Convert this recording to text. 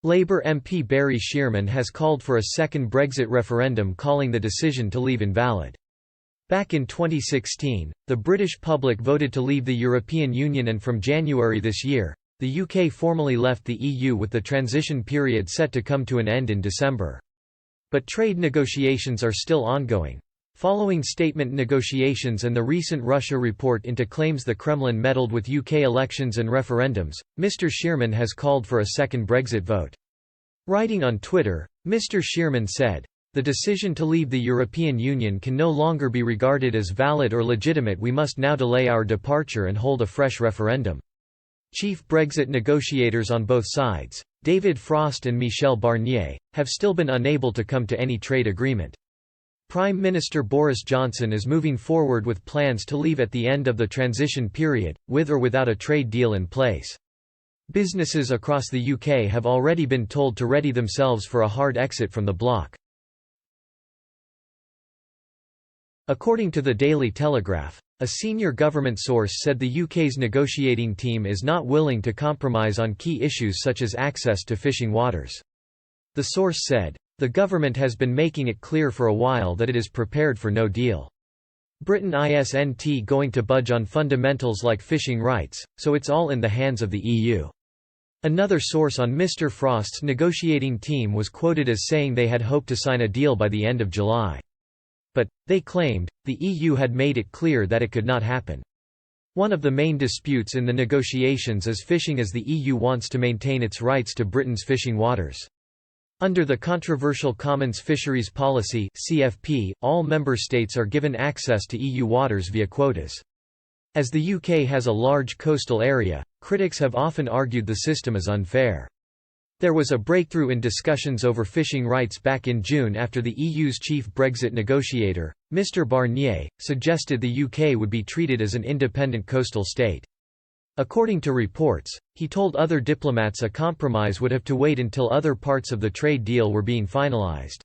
Labour MP Barry Shearman has called for a second Brexit referendum, calling the decision to leave invalid. Back in 2016, the British public voted to leave the European Union, and from January this year, the UK formally left the EU with the transition period set to come to an end in December. But trade negotiations are still ongoing. Following statement negotiations and the recent Russia report into claims the Kremlin meddled with UK elections and referendums, Mr. Shearman has called for a second Brexit vote. Writing on Twitter, Mr. Shearman said, "The decision to leave the European Union can no longer be regarded as valid or legitimate. We must now delay our departure and hold a fresh referendum." Chief Brexit negotiators on both sides, David Frost and Michel Barnier, have still been unable to come to any trade agreement. Prime Minister Boris Johnson is moving forward with plans to leave at the end of the transition period, with or without a trade deal in place. Businesses across the UK have already been told to ready themselves for a hard exit from the bloc. According to the Daily Telegraph, a senior government source said the UK's negotiating team is not willing to compromise on key issues such as access to fishing waters. The source said, "The government has been making it clear for a while that it is prepared for no deal. Britain isn't going to budge on fundamentals like fishing rights, so it's all in the hands of the EU." Another source on Mr. Frost's negotiating team was quoted as saying they had hoped to sign a deal by the end of July. But, they claimed, the EU had made it clear that it could not happen. One of the main disputes in the negotiations is fishing, as the EU wants to maintain its rights to Britain's fishing waters. Under the controversial Commons Fisheries Policy (CFP), all member states are given access to EU waters via quotas. As the UK has a large coastal area, critics have often argued the system is unfair. There was a breakthrough in discussions over fishing rights back in June after the EU's chief Brexit negotiator, Mr. Barnier, suggested the UK would be treated as an independent coastal state. According to reports, he told other diplomats a compromise would have to wait until other parts of the trade deal were being finalised.